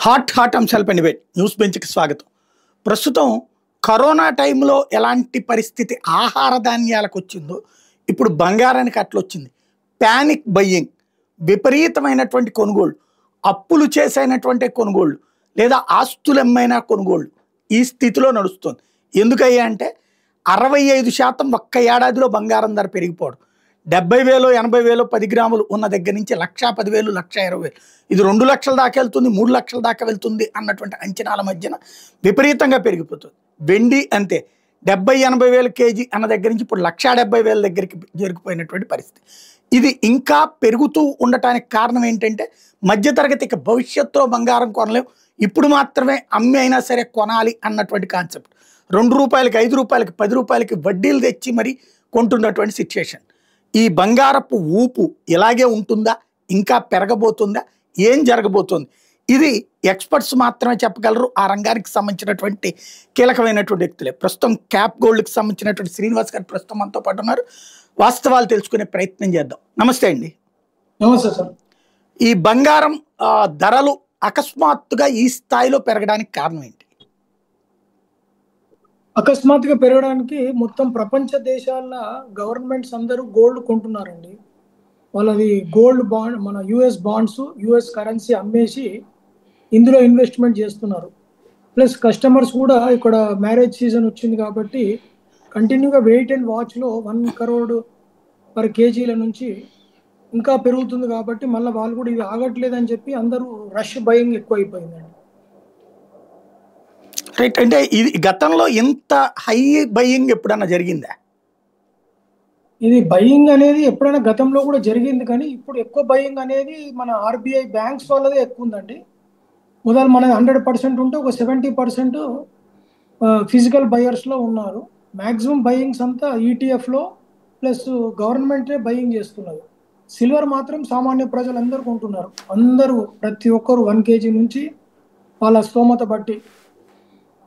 Hot అంశాలపై debate news బెంచ్కి స్వాగతం. ప్రస్తుతం కరోనా టైంలో ఎలాంటి పరిస్థితి ఆహార ధాన్యాలకు వచ్చిందో ఇప్పుడు బంగారానికి అట్లొచ్చింది. ప్యానిక్ బయ్యింగ్, విపరీతమైనటువంటి కొనుగోళ్ళు, అప్పులు చేసైనటువంటి కొనుగోళ్ళు లేదా ఆస్తులమ్మైన కొనుగోళ్ళు ఈ స్థితిలో నడుస్తుంది. ఎందుకయ్యా అంటే 65% ఒక్క ఏడాదిలో బంగారం ధర పెరిగిపోవడం. 70,000 80,000 10 గ్రాములు ఉన్న దగ్గర నుంచి 1,10,000 1,20,000 ఇది 2 లక్షల దాకా వెళ్తుంది, 3 లక్షల దాకా వెళ్తుంది అన్నటువంటి అంచనాల మధ్యన విపరీతంగా పెరిగిపోతుంది. వెండి అంతే 70,000 80,000 కేజీ అన్న దగ్గర నుంచి ఇప్పుడు 1,70,000 దగ్గరికి జరిగిపోయినటువంటి పరిస్థితి. ఇది ఇంకా పెరుగుతూ ఉండటానికి కారణం ఏంటంటే మధ్యతరగతికి భవిష్యత్తులో బంగారం కొనలేం, ఇప్పుడు మాత్రమే అమ్మి అయినా సరే కొనాలి అన్నటువంటి కాన్సెప్ట్. 2 రూపాయలకి 5 రూపాయలకి 10 రూపాయలకి వడ్డీలు తెచ్చి మరి కొంటున్నటువంటి సిచ్యుయేషన్. ఈ బంగారపు ఊపు ఇలాగే ఉంటుందా, ఇంకా పెరగబోతుందా, ఏం జరగబోతుంది? ఇది ఎక్స్పర్ట్స్ మాత్రమే చెప్పగలరు. ఆ రంగానికి సంబంధించినటువంటి కీలకమైనటువంటి వ్యక్తులే. ప్రస్తుతం క్యాప్ గోల్డ్కి సంబంధించినటువంటి శ్రీనివాస్ గారు ప్రస్తుతం మనతో పాటు ఉన్నారు. వాస్తవాలు తెలుసుకునే ప్రయత్నం చేద్దాం. నమస్తే అండి. నమస్తే సార్. ఈ బంగారం ధరలు అకస్మాత్తుగా ఈ స్థాయిలో పెరగడానికి కారణం ఏంటి? అకస్మాత్తుగా పెరగడానికి మొత్తం ప్రపంచ దేశాల గవర్నమెంట్స్ అందరూ గోల్డ్ కొంటున్నారండి. వాళ్ళది గోల్డ్ బాండ్, మన యుఎస్ బాండ్స్, యుఎస్ కరెన్సీ అమ్మేసి ఇందులో ఇన్వెస్ట్మెంట్ చేస్తున్నారు. ప్లస్ కస్టమర్స్ కూడా ఇక్కడ మ్యారేజ్ సీజన్ వచ్చింది కాబట్టి కంటిన్యూగా వెయిట్ అండ్ వాచ్లో 1 crore పర్ కేజీల నుంచి ఇంకా పెరుగుతుంది కాబట్టి మళ్ళీ వాళ్ళు కూడా ఇది ఆగట్లేదని చెప్పి అందరూ రష్ బయింగ్ ఎక్కువ అయిపోయిందండి. రైట్. అంటే ఇది గతంలో ఇంత హై బయింగ్ ఎప్పుడన్నా జరిగిందా? ఇది బయింగ్ అనేది ఎప్పుడైనా గతంలో కూడా జరిగింది, కానీ ఇప్పుడు ఎక్కువ బయింగ్ అనేది మన ఆర్బీఐ బ్యాంక్స్ వాళ్ళదే ఎక్కువ ఉందండి. మొదలు మన 100% ఉంటే ఒక 70% ఫిజికల్ బయర్స్లో ఉన్నారు. మ్యాక్సిమం బయింగ్స్ అంతా ఈటీఎఫ్లో ప్లస్ గవర్నమెంటే బయింగ్ చేస్తున్నారు. సిల్వర్ మాత్రం సామాన్య ప్రజలందరూ కొంటున్నారు. అందరూ ప్రతి ఒక్కరు 1 kg నుంచి వాళ్ళ స్తోమత బట్టి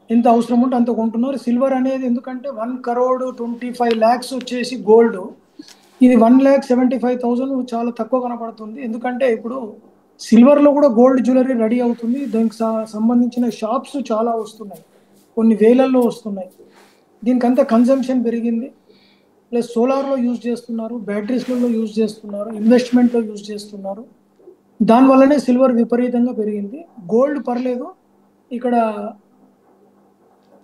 ఎంత అవసరం ఉంటే అంత కొంటున్నారు. సిల్వర్ అనేది ఎందుకంటే 1,25 lakhs వచ్చేసి గోల్డ్, ఇది 1,75,000 చాలా తక్కువ కనపడుతుంది. ఎందుకంటే ఇప్పుడు సిల్వర్లో కూడా గోల్డ్ జ్యువెలరీ రెడీ అవుతుంది. దానికి సంబంధించిన షాప్స్ చాలా వస్తున్నాయి, కొన్ని వేలల్లో వస్తున్నాయి. దీనికంతా కన్జంప్షన్ పెరిగింది. ప్లస్ సోలార్లో యూజ్ చేస్తున్నారు, బ్యాటరీస్లలో యూజ్ చేస్తున్నారు, ఇన్వెస్ట్మెంట్లో యూజ్ చేస్తున్నారు. దానివల్లనే సిల్వర్ విపరీతంగా పెరిగింది. గోల్డ్ పర్లేదు, ఇక్కడ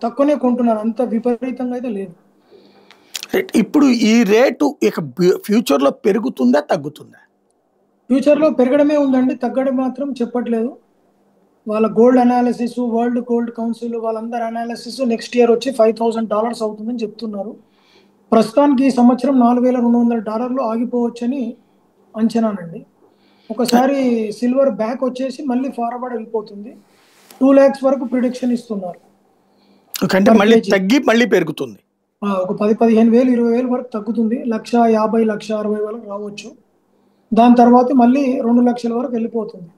తక్కువనే కొంటున్నారు, అంత విపరీతంగా అయితే లేదు. ఇప్పుడు ఈ రేటు ఇక ఫ్యూచర్లో పెరుగుతుందా తగ్గుతుందా? ఫ్యూచర్లో పెరగడమే ఉందండి, తగ్గడం మాత్రం చెప్పట్లేదు. వాళ్ళ gold analysis, world gold council వాళ్ళందరి అనాలిసిస్ నెక్స్ట్ ఇయర్ వచ్చి $5,000 అవుతుందని చెప్తున్నారు. ప్రస్తుతానికి ఈ సంవత్సరం $4,200 ఆగిపోవచ్చని అంచనానండి. ఒకసారి సిల్వర్ బ్యాక్ వచ్చేసి మళ్ళీ ఫార్వర్డ్ వెళ్ళిపోతుంది. 2 lakhs వరకు ప్రిడిక్షన్ ఇస్తున్నారు. అంటే మళ్ళీ తగ్గి మళ్ళీ పెరుగుతుంది. ఒక 10,000 15,000 20,000 వరకు తగ్గుతుంది. 1,50,000 1,60,000 వరకు రావచ్చు. దాని తర్వాత మళ్ళీ 2 లక్షల వరకు వెళ్ళిపోతుంది.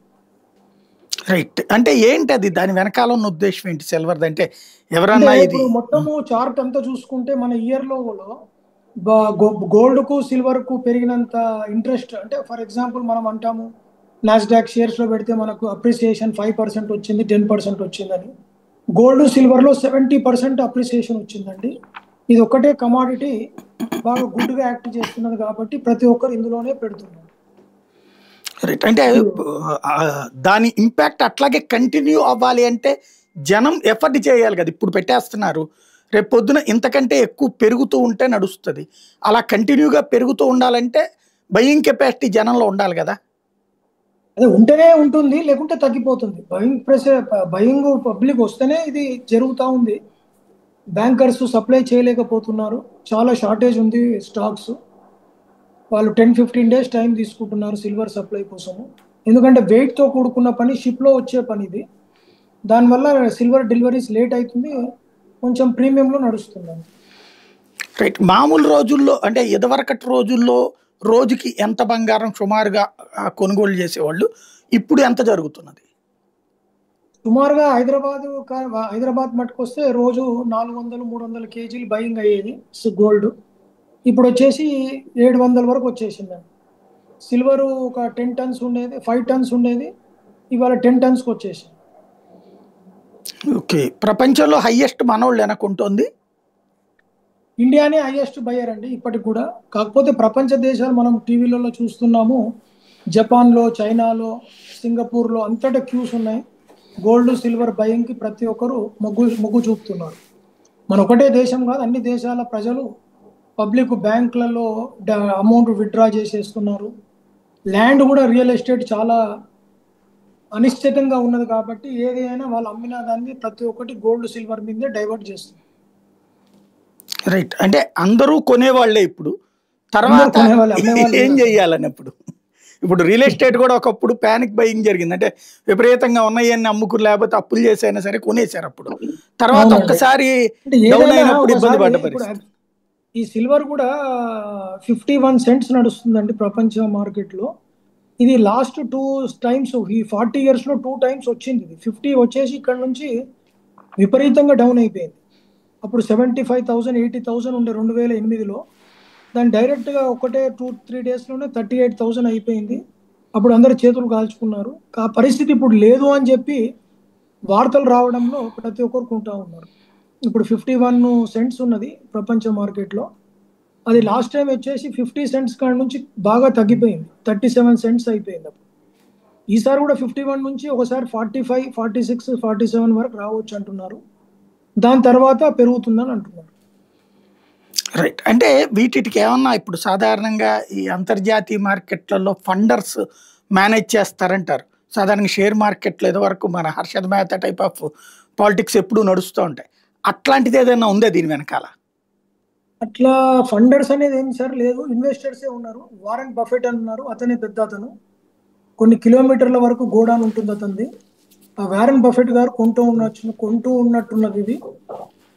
రైట్. అంటే ఏంటి అది, దాని వెనకాల ఉన్న ఉద్దేశం ఏంటి సిల్వర్? అంటే ఎవరన్నా ఇది మొత్తము చార్ట్ అంతా చూసుకుంటే మన ఇయర్లో గోల్డ్కు సిల్వర్కు పెరిగినంత ఇంట్రెస్ట్, అంటే ఫర్ ఎగ్జాంపుల్ మనం అంటాము నాస్డాక్ షేర్స్లో పెడితే మనకు అప్రిసియేషన్ 5% వచ్చింది, 10% వచ్చిందని. గోల్డ్ సిల్వర్లో 70% అప్రిసియేషన్ వచ్చిందండి. ఇది ఒక్కటే కమాడిటీ బాగా గుడ్గా యాక్ట్ చేస్తున్నది కాబట్టి ప్రతి ఒక్కరు ఇందులోనే పెడుతున్నారు. రైట్. అంటే దాని ఇంపాక్ట్ అట్లాగే కంటిన్యూ అవ్వాలి అంటే జనం ఎఫర్ట్ చేయాలి కదా. ఇప్పుడు పెట్టేస్తున్నారు, రేపు పొద్దున ఇంతకంటే ఎక్కువ పెరుగుతూ ఉంటే నడుస్తుంది. అలా కంటిన్యూగా పెరుగుతూ ఉండాలంటే బయింగ్ కెపాసిటీ జనంలో ఉండాలి కదా. అదే ఉంటేనే ఉంటుంది, లేకుంటే తగ్గిపోతుంది. బయింగ్ పబ్లిక్ వస్తేనే ఇది జరుగుతూ ఉంది. బ్యాంకర్స్ సప్లై చేయలేకపోతున్నారు, చాలా షార్టేజ్ ఉంది స్టాక్స్. వాళ్ళు 10-15 days టైం తీసుకుంటున్నారు సిల్వర్ సప్లై కోసము. ఎందుకంటే వెయిట్తో కూడుకున్న పని, షిప్లో వచ్చే పని ఇది. దానివల్ల సిల్వర్ డెలివరీస్ లేట్ అవుతుంది, కొంచెం ప్రీమియంలో నడుస్తుంది. రైట్. మామూలు రోజుల్లో అంటే ఇదివరకటి రోజుల్లో రోజుకి ఎంత బంగారం సుమారుగా కొనుగోలు చేసేవాళ్ళు, ఇప్పుడు ఎంత జరుగుతున్నది? సుమారుగా హైదరాబాద్ మట్టుకొస్తే రోజు 400-300 kg బయింగ్ అయ్యేది గోల్డ్. ఇప్పుడు వచ్చేసి 700 వరకు వచ్చేసిందండి. సిల్వరు ఒక 10 tons ఉండేది, 5 tons ఉండేది, ఇవాళ 10 tonsకి వచ్చేసింది. ఓకే. ప్రపంచంలో హైయెస్ట్ మనోళ్ళేనా కొంటోంది? ఇండియానే హైయెస్ట్ బయ్యర్ అండి ఇప్పటికి కూడా. కాకపోతే ప్రపంచ దేశాలు మనం టీవీలలో చూస్తున్నాము. జపాన్‌లో, చైనాలో, సింగపూర్‌లో అంతటా క్యూస్ ఉన్నాయి. గోల్డ్, సిల్వర్ బయింగ్‌కి ప్రతి ఒక్కరు మొగ్గు చూపుతున్నారు. మన ఒకటే దేశం కాదు, అన్ని దేశాల ప్రజలు పబ్లిక్ బ్యాంకులలో అమౌంట్ విత్‌డ్రా చేసేస్తున్నారు. ల్యాండ్ కూడా రియల్ ఎస్టేట్ చాలా అనిశ్చితంగా ఉన్నది కాబట్టి ఏది అయినా వాళ్ళు అమ్మిన దాన్ని ప్రతి ఒక్కటి గోల్డ్, సిల్వర్ మీదే డైవర్ట్ చేస్తుంది. రైట్. అంటే అందరూ కొనేవాళ్ళే ఇప్పుడు. అందరూ తర్వాత కొనేవాళ్ళు, అమ్మేవాళ్ళు ఏం లేరు అసలు. జేయాలనప్పుడు? ఇప్పుడు రియల్ ఎస్టేట్ గూడా ఒకప్పుడు పానిక్ బయింగ్ జరిగింది. అంటే విపరీతంగా ఉన్నయన్ని అమ్ముకుని లేకపోతే అప్పులు చేసైనా సరే కొనేసారప్పుడు. తర్వాత అవునండి. ఒక్కసారి అంటే డౌన్ ఏదైనా అయినప్పుడు ఇబ్బంది ఒకసారి పడ్డ ఇప్పుడు పరిస్థితి. ఈ సిల్వర్ కూడా 51 సెంట్స్ నడుస్తుందండి ప్రపంచ మార్కెట్‌లో. ఇది లాస్ట్ 2 టైమ్స్ ఈ 40 ఇయర్స్‌లో 2 టైమ్స్ వచ్చింది ఇది. 50 వచ్చేసి ఇక్కడ నుంచి విపరీతంగా డౌన్ అయిపోయింది. అప్పుడు 75,000, 80,000 ఉండే 2008లో. దాన్ని డైరెక్ట్‌గా ఒకటే 2, 3 డేస్‌లోనే 38,000 అయిపోయింది. అప్పుడు అందరూ చేతులు కాల్చుకున్నారు. ఆ పరిస్థితి ఇప్పుడు లేదు అని చెప్పి వార్తలు రావడంలో ప్రతి ఒక్కరు కొంటా ఉన్నారు. ఇప్పుడు 51 సెంట్స్ ఉన్నది ప్రపంచ మార్కెట్‌లో. అది లాస్ట్ టైమ్ వచ్చేసి 50 సెంట్స్ కాడ నుంచి బాగా తగ్గిపోయింది. 37 సెంట్స్ అయిపోయింది అప్పుడు. ఈసారి కూడా 51 నుంచి ఒకసారి 45, 46, 47 వరకు రావచ్చు అంటున్నారు. దాని తర్వాత పెరుగుతుందని అంటున్నారు. రైట్. అంటే వీటిటికి ఏమన్నా ఇప్పుడు సాధారణంగా ఈ అంతర్జాతీయ మార్కెట్‌లలో ఫండర్స్ మేనేజ్ చేస్తారంటారు. సాధారణంగా షేర్ మార్కెట్‌లో ఇదివరకు మన Harshad Mehta type of politics ఎప్పుడూ నడుస్తూ ఉంటాయి. అట్లాంటిది ఏదైనా ఉందా దీని వెనకాల? అట్లా ఫండర్స్ అనేది ఏం సార్ లేదు. ఇన్వెస్టర్సే ఉన్నారు. వారెన్ బఫెట్ అని ఉన్నారు. అతనే పెద్ద అతను. కొన్ని కిలోమీటర్ల వరకు గోడౌన్ ఉంటుంది అతనిది. ఆ వారెన్ బఫెట్ గారు కొంటూ ఉన్నట్టున్నది ఇది.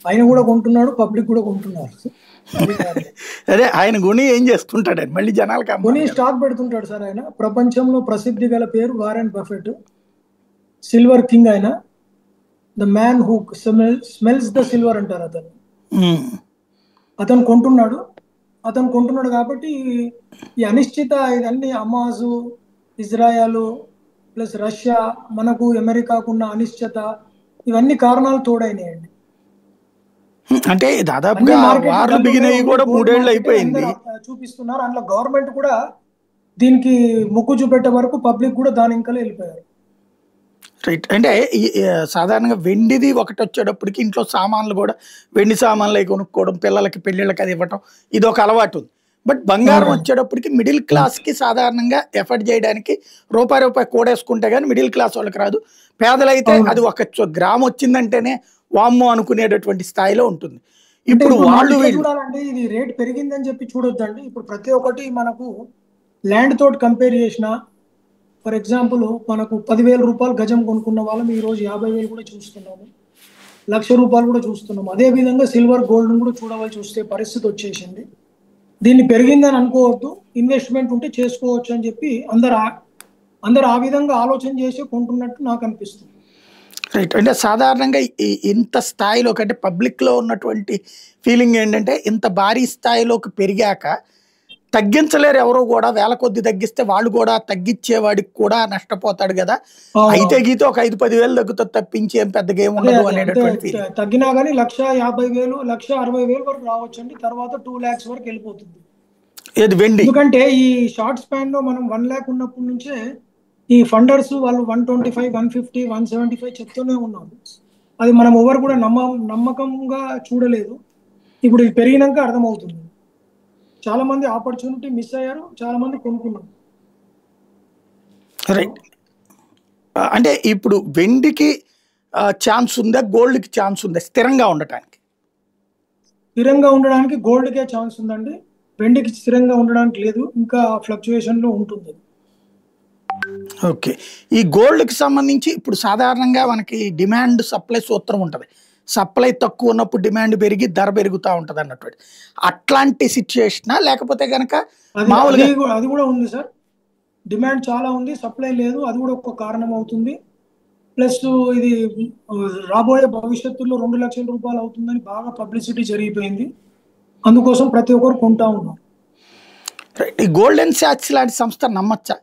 ఆయన కూడా కొంటున్నాడు. పబ్లిక్ కూడా కొంటున్నారు. అది కారణం. అదే ఆయన కొని ఏం చేసుకుంటాడని మళ్ళీ జనాలకి కొని అమ్మాలి కదా! స్టాక్ పెడుతుంటాడు సార్ ఆయన. ప్రపంచంలో ప్రసిద్ధి గల పేరు వారెన్ బఫెట్. సిల్వర్ కింగ్ ఆయన. The man who smells the silver అంటారు అతను. హ్మ్. అతను కొంటున్నాడు. అతను కొంటున్నాడు కాబట్టి ఈ అనిశ్చిత ఇదన్నీ హమాసు, ఇజ్రాయెలు ప్లస్ రష్యా, మనకు అమెరికాకున్న అనిశ్చిత ఇవన్నీ కారణాలు తోడైనాయండి. అంటే అన్ని దాదాపుగా మార్కెట్లు వార్లు డల్ ఉన్నాయి. బిగినయి ఓన్లీ కూడా 3 గోల్డ్ ఏళ్ళు మార్కెటే అయిపోయింది. అందరూ చూపిస్తున్నారు. అందులో గవర్నమెంట్ కూడా దీనికి మొగ్గు చూపెట్టే వరకు పబ్లిక్ కూడా దాని ఇంకలే వెళ్ళిపోయారు. రైట్. అంటే సాధారణంగా వెండిది ఒకటొచ్చేటప్పటికి ఇంట్లో సామాన్లు గూడా వెండి సామాన్లయి కొనుక్కోవడం, పిల్లలకి పెళ్ళిళ్ళకి అది ఇవ్వటం ఇదొక అలవాటుంది. బట్ బంగారం అవునండి. వచ్చేటప్పటికి మిడిల్ క్లాస్‌కి సాధారణంగా ఎఫర్ట్ జేయడానికి రూపాయి కూడేసుకుంటే గాని మిడిల్ క్లాస్ వాళ్ళకి రాదు. పేదలైతే అది అవునండి. ఒక గ్రామొచ్చిందంటేనే వామ్మో! అనుకునేటటువంటి స్థాయిలో ఉంటుంది. అంటే ఇప్పుడు ఇప్పుడు మనం వాళ్ళు ఇట్లా వీళ్ళు చూడాలండి. ఇది రేట్ పెరిగిందని చెప్పి చూడొద్దండి. ఇప్పుడు ప్రతి ఒక్కటి మనకు ల్యాండ్ తోటి కంపేర్ చేసినా ఫర్ ఎగ్జాంపుల్ మనకు రూ. 10,000 గజం కొనుక్కున్న వాళ్ళం ఈరోజు 50,000 కూడా చూస్తున్నాము. రూ. 1,00,000 కూడా చూస్తున్నాము. అదే విధంగా సిల్వర్, గోల్డ్‌ని కూడా చూడవలసి వస్తే పరిస్థితి వచ్చేసింది. దీన్ని పెరిగిందని అనుకోవద్దు. ఇన్వెస్ట్‌మెంట్ ఉంటే చేసుకోవచ్చు అని చెప్పి అందరూ ఆ విధంగా ఆలోచన చేసి కొంటున్నట్టు నాకు అనిపిస్తుంది. రైట్. అంటే సాధారణంగా ఇంత స్థాయిలోకి అంటే పబ్లిక్‌లో ఉన్నటువంటి ఫీలింగ్ ఏంటంటే, ఇంత భారీ స్థాయిలోకి పెరిగాక తగ్గించలేరు ఎవరు గూడా. వేల కొద్దీ తగ్గిస్తే వాళ్ళు గూడా తగ్గిచ్చేవాడికి కూడా నష్టపోతాడు గదా! అయితే అవునవును. గీతే ఒక 5, 10,000 తగ్గుతది తప్పించి ఏం పెద్దగా అదే. ఏముండదు అంటే అనేటటువంటి ఫీలింగ్. తగ్గినా గాని 1,50,000, 1,60,000 వరకు రావచ్చండి. తర్వాత 2,00,000 వరకు వెళ్ళిపోతుంది. ఏది వెండి. ఎందుకంటే ఈ షార్ట్ స్పాన్‌లో మనం 1,00,000 ఉన్నప్పటి నుంచే ఈ ఫండర్స్ వాళ్ళు 125, 150, 175 చెప్తూనే ఉన్నారు. అది మనం ఎవరు కూడా నమ్మకంగా చూడలేదు. ఇప్పుడు ఇది పెరిగినంక అర్థమవుతుంది. చాలా మంది ఆపర్చునిటీ మిస్ అయ్యారు. చాలా మంది కొనుక్కున్నారు. రైట్. అంటే ఇప్పుడు వెండికి ఛాన్స్ ఉందా? గోల్డ్‌కి ఛాన్స్ ఉందా స్థిరంగా ఉండటానికి? స్థిరంగా ఉండడానికి గోల్డ్‌కే ఛాన్స్ ఉందండి. వెండికి స్థిరంగా ఉండడానికి లేదు. ఇంకా ఫ్లక్చుయేషన్‌లో ఉంటుంది. ఓకే. ఈ గోల్డ్‌కి సంబంధించి ఇప్పుడు సాధారణంగా మనకి డిమాండ్, సప్లై సూత్రం ఉంటది. సప్లై తక్కువున్నప్పుడు డిమాండ్ పెరిగి ధర పెరుగుతా ఉంటదన్నటువంటి. అట్లాంటి సిట్యుయేషనా? లేకపోతే గనక మామూలుగా అది కూడా ఉంది సార్. డిమాండ్ చాలా ఉంది. సప్లై లేదు. అది కూడా ఒక కారణం అవుతుంది. ప్లస్ ఇది రాబోయే భవిష్యత్తులో రూ. 2,00,000 అవుతుందని బాగా పబ్లిసిటీ జరిగిపోయింది. అందుకోసం ప్రతి ఒక్కరు కొంటా ఉన్నారు. రైట్. ఈ గోల్డెన్ సాక్స్ లాంటి సంస్థ నమ్మచ్చా?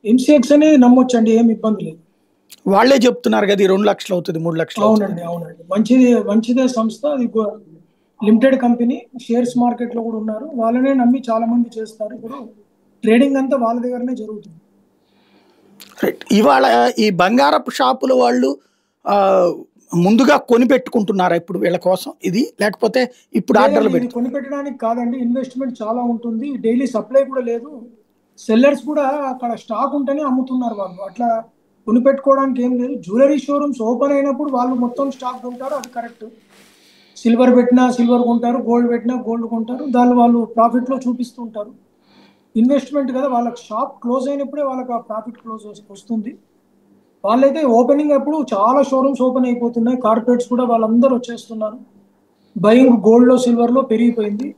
ఎంసీఎక్స్ అనేది నమ్మొచ్చండి. ఏమి ఇబ్బంది లేదు. వాళ్ళే చెప్తున్నారు కదా, 2 లక్షలు అవుతుంది, 3 లక్షలు అవుతుంది. అవునండి, అవునండి. మంచిదే సంస్థ. అది లిమిటెడ్ కంపెనీ, షేర్స్ మార్కెట్ లో కూడా ఉన్నారు. వాళ్ళనే నమ్మి చాలా మంది చేస్తారు. ఇప్పుడు ట్రేడింగ్ అంతా వాళ్ళ దగ్గరనే జరుగుతుంది. రైట్. ఇవాళ ఈ బంగారపు షాపుల వాళ్ళు ఆ, ముందుగా కొని పెట్టుకుంటున్నారా ఇప్పుడు వీళ్ళ కోసం ఇది, లేకపోతే ఇప్పుడు ఆర్డర్లు లేదండి, ఇది పెడుతున్నారు? కొనిపెట్టడానికి కాదండి. ఇన్వెస్ట్మెంట్ చాలా ఉంటుంది. డైలీ సప్లై కూడా లేదు. సెల్లర్స్ కూడా అక్కడ స్టాక్ ఉంటేనే అమ్ముతున్నారు వాళ్ళు. అట్లా కొనిపెట్టుకోవడానికి ఏం లేదు. జ్యువెలరీ షోరూమ్స్ ఓపెన్ అయినప్పుడు వాళ్ళు మొత్తం స్టాక్ కొంటారు, అది కరెక్ట్. సిల్వర్ పెట్టినా సిల్వర్ కొంటారు, గోల్డ్ పెట్టినా గోల్డ్ కొంటారు. దాన్ని వాళ్ళు ప్రాఫిట్ లో చూపిస్తుంటారు. ఇన్వెస్ట్మెంట్ కదా, వాళ్ళకి షాప్ క్లోజ్ అయినప్పుడే వాళ్ళకి ఆ ప్రాఫిట్ వస్తుంది. వాళ్ళైతే ఓపెనింగ్ అప్పుడు చాలా షోరూమ్స్ ఓపెన్ అయిపోతున్నాయి. కార్పొరేట్స్ కూడా వాళ్ళందరూ వచ్చేస్తున్నారు. బయింగ్ గోల్డ్ లో సిల్వర్ లో పెరిగిపోయింది.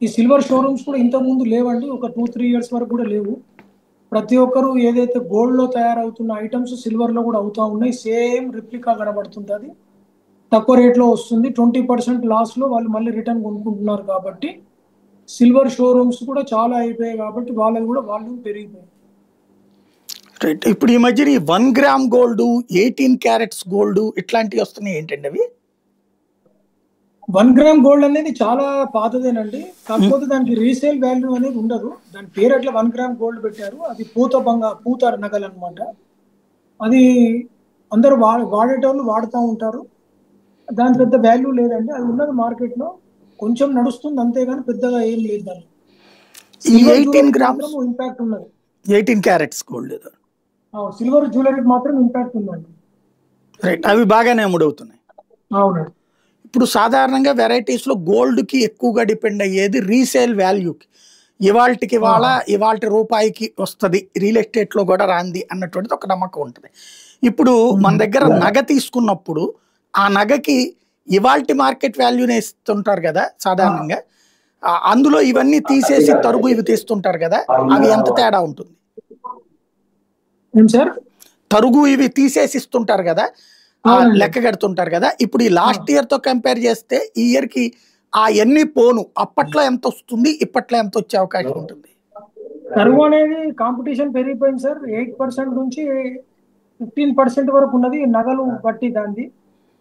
ఈ సిల్వర్ షోరూమ్స్ కూడా ఇంతకు ముందు లేవండి. ఒక 2-3 ఇయర్స్ వరకు కూడా లేవు. ప్రతి ఒక్కరు ఏదైతే గోల్డ్ లో తయారవుతున్న ఐటమ్స్ సిల్వర్ లో కూడా అవుతా ఉన్నాయి. సేమ్ రిప్లికా కనబడుతుంది. తక్కువ రేట్లో వస్తుంది. 20% లాస్ లో వాళ్ళు మళ్ళీ రిటర్న్ కొనుక్కుంటున్నారు. కాబట్టి సిల్వర్ షోరూమ్స్ కూడా చాలా అయిపోయాయి. కాబట్టి వాళ్ళది కూడా వాల్యూమ్ పెరిగిపోయింది. రైట్. ఇప్పుడు ఈ మధ్యన ఈ 1 గ్రామ్ గోల్డ్, 18 క్యారెట్స్ గోల్డ్ ఇట్లాంటివి వస్తున్నాయి, ఏంటండి అవి? 1 గ్రామ్ గోల్డ్ అనేది చాలా పాతదేనండి. కాకపోతే దానికి రీసేల్ వాల్యూ అనేది ఉండదు. దాని పేరు అట్లా 1 గ్రామ్ గోల్డ్ పెట్టారు. అది పూత నగలు అనమాట. అది అందరూ వాడేటోళ్ళు వాడుతూ ఉంటారు. దాని పెద్ద వాల్యూ లేదండి. అది ఉన్నది మార్కెట్ లో కొంచెం నడుస్తుంది, అంతేగాని పెద్దగా ఏం లేదు. దాన్ని ఈ సిల్వర్ 18 జ్యువెలరీ గ్రామ్స్ మాత్రం ఇంపాక్ట్ ఉన్నది. 18 క్యారెట్స్ గోల్డ్. సిల్వర్ జ్యువెలరీ మాత్రం ఇంపాక్ట్ ఉందండి. రైట్. అవి బాగానే అమ్ముడవుతున్నాయి. అవునండి. ఇప్పుడు సాధారణంగా వెరైటీస్లో గోల్డ్కి ఎక్కువగా డిపెండ్ అయ్యేది రీసేల్ వాల్యూకి. ఇవాళకి ఇవాళ రూపాయికి వస్తుంది, రియల్ ఎస్టేట్లో కూడా రాంది అన్నటువంటిది ఒక నమ్మకం ఉంటుంది. ఇప్పుడు మన దగ్గర నగ తీసుకున్నప్పుడు ఆ నగకి ఇవాల్టి మార్కెట్ వాల్యూనే ఇస్తుంటారు కదా సాధారణంగా. అందులో ఇవన్నీ తీసేసి తరుగు ఇవి తీస్తుంటారు కదా, అవి ఎంత తేడా ఉంటుంది? ఏం సార్? తరుగు ఇవి తీసేసి ఇస్తుంటారు కదా, అవునండి. లెక్క కడుతుంటారు కదా. ఇప్పుడు ఈ లాస్ట్ ఇయర్ తో కంపేర్ చేస్తే ఈ ఇయర్ కి ఆ ఎన్ని పోను, అప్పట్లో ఎంత వస్తుంది, ఇప్పట్లో ఎంత వచ్చే అవకాశం ఉంటుంది? తరుగు అనేది కాంపిటీషన్ పెరిగిపోయింది సార్. 8% నుంచి 15% వరకు ఉన్నది. నగలు బట్టి దాన్ని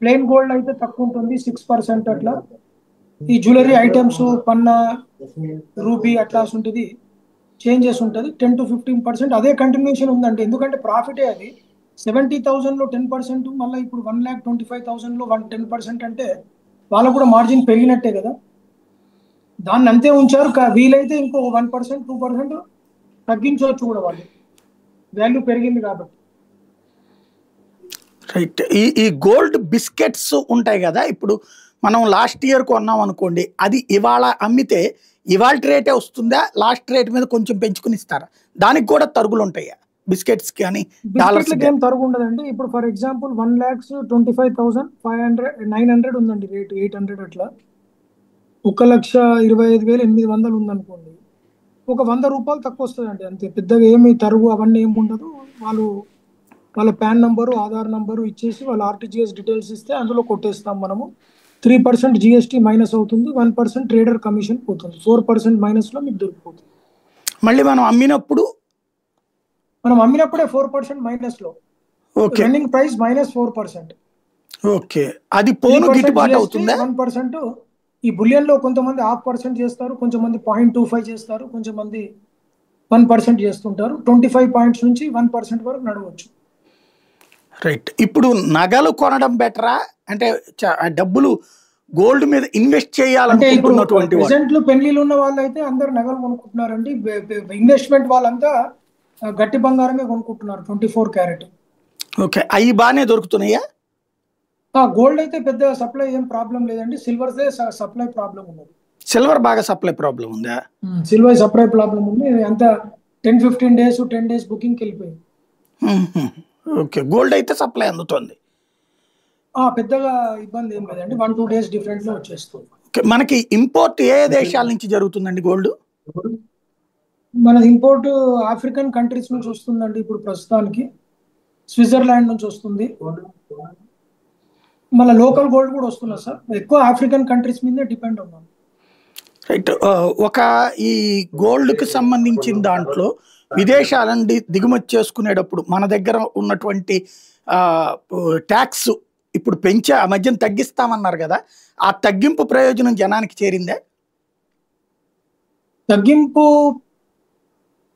ప్లెయిన్ గోల్డ్ అయితే తక్కువ ఉంటుంది, 6% అట్లా. ఈ జ్యువెలరీ ఐటమ్స్ పన్నా, రూబీ అట్లా ఉంటుంది, చేంజెస్ ఉంటుంది. 10-15% అదే కంటిన్యూషన్ ఉందండి. ఎందుకంటే ప్రాఫిటే అది. 70,000లో 10%, మళ్ళీ ఇప్పుడు 1,25,000లో 10% అంటే వాళ్ళకు కూడా మార్జిన్ పెరిగినట్టే కదా. దాన్ని అంతే ఉంచారు. వీలైతే ఇంకో 1%, 2% తగ్గించవచ్చు కూడా వాళ్ళు, వాల్యూ పెరిగింది కాబట్టి. రైట్. ఈ గోల్డ్ బిస్కెట్స్ ఉంటాయి కదా, ఇప్పుడు మనం లాస్ట్ ఇయర్ కొన్నాం అనుకోండి, అది ఇవాళ అమ్మితే ఇవాళ రేటే వస్తుందా, లాస్ట్ రేట్ మీద కొంచెం పెంచుకుని ఇస్తారా? దానికి కూడా తరుగులు ఉంటాయా బిస్కెట్స్ కానీ డాలర్స్? బిస్కెట్లకి ఏం తరుగు ఉండదండి. ఇప్పుడు ఫర్ ఎగ్జాంపుల్ 1,25,500 ఉందండి రేటు, 800 అట్లా. 1,25,800 ఉందనుకోండి, ఒక 100 రూపాయలు తక్కువ వస్తుందండి, అంతే. పెద్దగా ఏమి తరుగు అవన్నీ ఏమి ఉండదు. వాళ్ళ పాన్ నంబరు, ఆధార్ నంబరు ఇచ్చేసి వాళ్ళ ఆర్టీజీఎస్ డీటెయిల్స్ ఇస్తే అందులో కొట్టేస్తాం మనము. 3% జిఎస్టీ మైనస్ అవుతుంది, 1% ట్రేడర్ కమిషన్ పోతుంది, 4% మైనస్లో మీకు దొరికిపోతుంది. మళ్ళీ మనం అమ్మినప్పుడే 4% మైనస్లో, ఓకే రన్నింగ్ ప్రైస్ -4%. ఓకే, అది పోను గిట్టుబాటు అవుతుందా? 1% ఈ బులియన్ లో కొంతమంది 0.5% చేస్తారు, కొంతమంది 0.25 చేస్తారు, కొంతమంది 1% చేస్తుంటారు. 25 పాయింట్స్ నుంచి 1% వరకు నడవచ్చు. రైట్. ఇప్పుడు నగలు కొనడం బెటరా, అంటే డబ్బులు గోల్డ్ మీద ఇన్వెస్ట్ అంటే ఇప్పుడు చేయాలనుకుంటున్నటువంటి వాళ్ళు? ప్రెసెంట్లు పెళ్లిలు ఉన్న వాళ్ళు అయితే అందరు నగలు కొనుక్కుంటున్నారండి. ఇన్వెస్ట్మెంట్ వాళ్ళంతా గట్టి బంగారమే కొనుక్కుంటున్నారు, 24 క్యారెట్. ఓకే, అవి బాగానే దొరుకుతున్నాయా? గోల్డ్ అయితే పెద్ద సప్లై ఏం ప్రాబ్లం లేదండి. సిల్వర్దే సప్లై ప్రాబ్లం ఉన్నది. సిల్వర్ బాగా సప్లై ప్రాబ్లం ఉందా? సిల్వర్ సప్లై ప్రాబ్లం ఉంది. అంత 10-15 డేస్ 10 డేస్ బుకింగ్కి వెళ్ళిపోయింది. ఓకే, గోల్డ్ అయితే సప్లై అందుతుంది. పెద్దగా ఇబ్బంది ఏం లేదండి, 1-2 డేస్ డిఫరెంట్ లో వచ్చేస్తుంది. మనకి ఇంపోర్ట్ ఏ దేశాల నుంచి జరుగుతుందండి గోల్డ్? మన ఇంపోర్ట్ ఆఫ్రికన్ కంట్రీస్ నుంచి వస్తుందండి. ఇప్పుడు ప్రస్తుతానికి స్విట్జర్లాండ్ నుంచి వస్తుంది. మన లోకల్ గోల్డ్ కూడా వస్తున్నా సార్. ఎక్కువ ఆఫ్రికన్ కంట్రీస్ మీదే డిపెండ్ ఉన్నాం. రైట్. ఒక ఈ గోల్డ్ కి సంబంధించిన దాంట్లో విదేశాల నుండి దిగుమతి చేసుకునేటప్పుడు మన దగ్గర ఉన్నటువంటి ట్యాక్స్ ఇప్పుడు పెంచే ఆ మధ్యన తగ్గిస్తామన్నారు కదా, ఆ తగ్గింపు ప్రయోజనం జనానికి చేరిందే?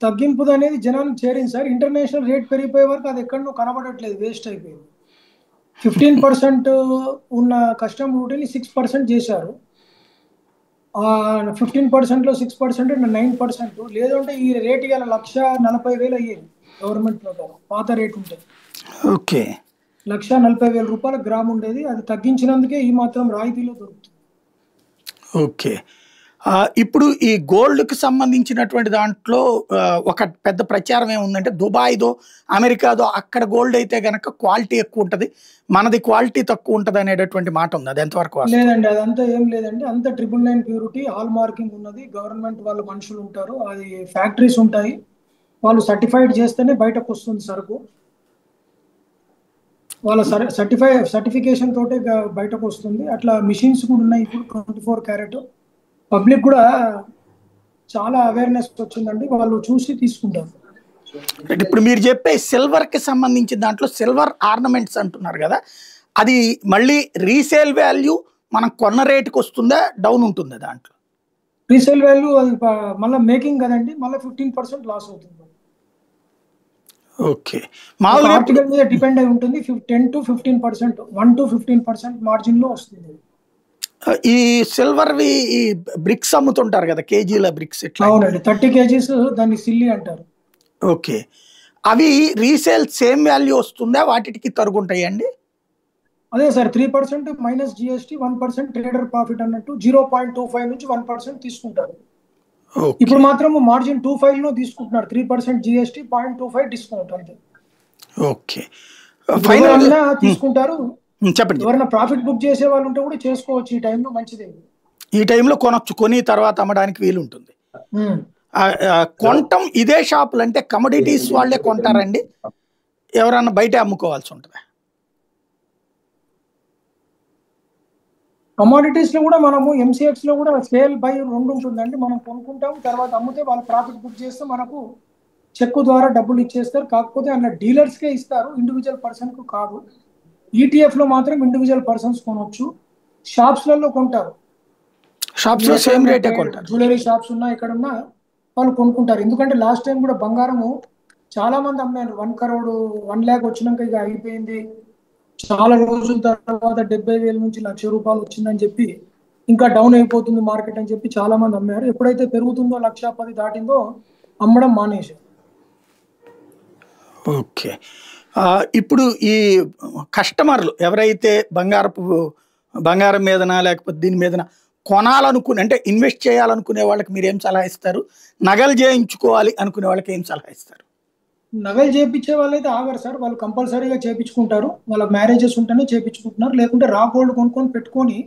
తగ్గింపు అనేది జనానికి చేరింది సార్. ఇంటర్నేషనల్ రేట్ పెరిగిపోయే వరకు అది ఎక్కడో కనబడట్లేదు, వేస్ట్ అయిపోయింది. 15% ఉన్న కస్టమ్ డ్యూటీని 6% చేశారు. 15%లో 6% 9%. లేదంటే ఈ రేట్ ఇవాళ 1,40,000 అయ్యేది గవర్నమెంట్ ప్రకారం, పాత రేట్ ఉంటే. ఓకే, 1,40,000 రూపాయల గ్రామ్ ఉండేది. అది తగ్గించినందుకే ఈ మాత్రం రాయితీలో దొరుకుతుంది. ఓకే. ఇప్పుడు ఈ గోల్డ్కి సంబంధించినటువంటి దాంట్లో ఒక పెద్ద ప్రచారం ఏముందంటే, దుబాయ్దో అమెరికాదో అక్కడ గోల్డ్ అయితే గనక క్వాలిటీ ఎక్కువ ఉంటుంది, మనది క్వాలిటీ తక్కువ ఉంటుంది అనేటటువంటి మాట ఉంది. అది ఎంతవరకు? లేదండి, అదంతా ఏం లేదండి. అంత 999 ప్యూరిటీ, హాల్ మార్కింగ్ ఉన్నది. గవర్నమెంట్ వాళ్ళు మనుషులు ఉంటారు, అది ఫ్యాక్టరీస్ ఉంటాయి, వాళ్ళు సర్టిఫైడ్ చేస్తేనే బయటకు వస్తుంది సరుకు. వాళ్ళ సర్టిఫికేషన్ తోటే బయటకు వస్తుంది. అట్లా మిషన్స్ కూడా ఉన్నాయి ఇప్పుడు 24 క్యారెట్. పబ్లిక్ కూడా చాలా అవేర్నెస్ వచ్చిందండి, వాళ్ళు చూసి తీసుకుంటారు. ఇప్పుడు మీరు చెప్పే సిల్వర్కి సంబంధించిన దాంట్లో సిల్వర్ ఆర్నమెంట్స్ అంటున్నారు కదా, అది మళ్ళీ రీసేల్ వాల్యూ మనం కొన్న రేటుకి వస్తుందా, డౌన్ ఉంటుందా దాంట్లో? రీసేల్ వాల్యూ అది మళ్ళీ మేకింగ్ కదండి, మళ్ళీ 15% లాస్ అవుతుంది. ఓకే, మామూలుగా ఆర్టికల్ మీద డిపెండ్ అయి ఉంటుంది. 10 to 15%, 1 to 15% మార్జిన్ లో వస్తుంది. ఈ సిల్వర్వి ఈ బ్రిక్స్ అమ్ముతుంటారు కదా, కేజీల బ్రిక్స్ ఇట్లా. అవునండి, 30 kgs దాన్ని సిల్లీ అంటారు. ఓకే, అవి రీసేల్ సేమ్ వాల్యూ వస్తుందా, వాటికి తరుగుంటాయండి? అదే sir, 3% minus GST, 1% trader profit అన్నట్టు 0.25 నుంచి 1% తీసుకుంటారు. ఇప్పుడు మాత్రం మార్జిన్ 25 లో తీసుకుంటున్నారు. 3% GST, 0.25 డిస్కౌంట్ అంతే. ఓకే, ఫైనల్ తీసుకుంటారు. చెప్పండి. ఎవరైనా ప్రాఫిట్ బుక్ చేసే వాళ్ళు ఉంటే కూడా చేసుకోవచ్చు ఈ టైంలో, మంచిదే. ఈ టైంలో కొనొచ్చు, కొని తర్వాత అమ్మడానికి వీలు ఉంటుంది. కొంటాం ఇదే షాపులు అంటే కమోడిటీస్ వాళ్ళే కొంటారండి, ఎవరన్నా బయట అమ్ముకోవాల్సి ఉంటుందా? కమోడిటీస్ లో కూడా మనము MCX లో కూడా సేల్ బై 2 ఉంటుందండి. మనం కొనుక్కుంటాం, తర్వాత అమ్మితే వాళ్ళు ప్రాఫిట్ బుక్ చేస్తే మనకు చెక్ ద్వారా డబ్బులు ఇచ్చేస్తారు. కాకపోతే అన్న డీలర్స్కే ఇస్తారు, ఇండివిజువల్ పర్సన్ కు కాదు. ETF లో మాత్రం ఇండివిజువల్ పర్సన్స్ కొనవచ్చు, షాప్స్లలో కొంటారు. షాప్స్ లో సేమ్ రేటే కొంటారు. జ్యువెలరీ షాప్స్ ఉన్నా ఇక్కడ ఉన్నా వాళ్ళు కొనుక్కుంటారు. ఎందుకంటే లాస్ట్ టైం కూడా బంగారము చాలా మంది అమ్మారు. 1 crore 1 lakh వచ్చినాక ఇక అయిపోయింది, చాలా రోజుల తర్వాత 70,000 నుంచి 1,00,000 రూపాయలు వచ్చిందని చెప్పి ఇంకా డౌన్ అయిపోతుంది మార్కెట్ అని చెప్పి చాలా మంది అమ్మారు. ఎప్పుడైతే పెరుగుతుందో 1,10,000 దాటిందో అమ్మడం మానేశారు. ఓకే, ఇప్పుడు ఈ కస్టమర్లు ఎవరైతే బంగారం మీదనా లేకపోతే దీని మీదన కొనాలనుకుని అంటే ఇన్వెస్ట్ చేయాలనుకునే వాళ్ళకి మీరు ఏం సలహా ఇస్తారు? నగలు చేయించుకోవాలి అనుకునే వాళ్ళకి ఏం సలహా ఇస్తారు? నగలు చేయించే వాళ్ళైతే ఆగరు సార్, వాళ్ళు కంపల్సరీగా చేయించుకుంటారు. వాళ్ళ మ్యారేజెస్ ఉంటేనే చేయించుకుంటున్నారు, లేకుంటే రా గోల్డ్ కొనుక్కొని పెట్టుకొని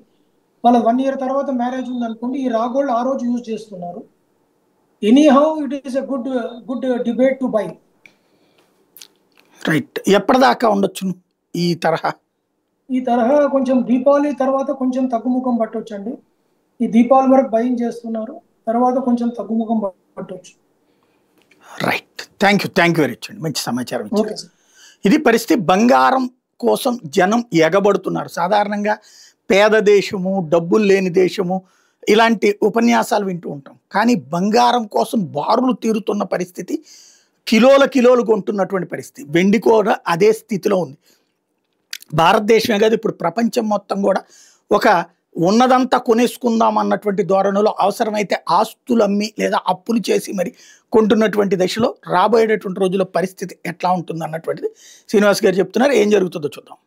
వాళ్ళ 1 year తర్వాత మ్యారేజ్ ఉంది అనుకోండి, ఈ రా గోల్డ్ ఆ రోజు యూజ్ చేస్తున్నారు. Any how it is a good debate to buy. Right, ఎప్పటిదాకా ఉండొచ్చు ఈ తరహా? ఈ తరహా కొంచెం దీపావళి తర్వాత కొంచెం తగ్గుముఖం పట్టొచ్చండి. ఈ దీపావళి వరకు బయింగ్ చేస్తున్నారు, తర్వాత కొంచెం తగ్గుముఖం పట్టొచ్చు. Right, thank you very much అండి, మంచి సమాచారం ఓకే ఇచ్చారు. సార్. ఇది పరిస్థితి. బంగారం కోసం జనం ఎగబడుతున్నారు. సాధారణంగా పేద దేశము, డబ్బులు లేని దేశము, ఇలాంటి ఉపన్యాసాలు వింటూ ఉంటాం. కానీ బంగారం కోసం బారులు తీరుతున్న పరిస్థితి, కిలోలు కొంటున్నటువంటి పరిస్థితి. వెండి కూడా అదే స్థితిలో ఉంది. భారతదేశమే కాదు, ఇప్పుడు ప్రపంచం మొత్తం కూడా ఒక ఉన్నదంతా కొనేసుకుందాం అన్నటువంటి ధోరణిలో అవసరమైతే ఆస్తులు అమ్మి లేదా అప్పులు చేసి మరి కొంటున్నటువంటి దశలో రాబోయేటటువంటి రోజుల్లో పరిస్థితి ఎట్లా ఉంటుంది అన్నటువంటిది శ్రీనివాస్ గారు చెప్తున్నారు. ఏం జరుగుతుందో చూద్దాం.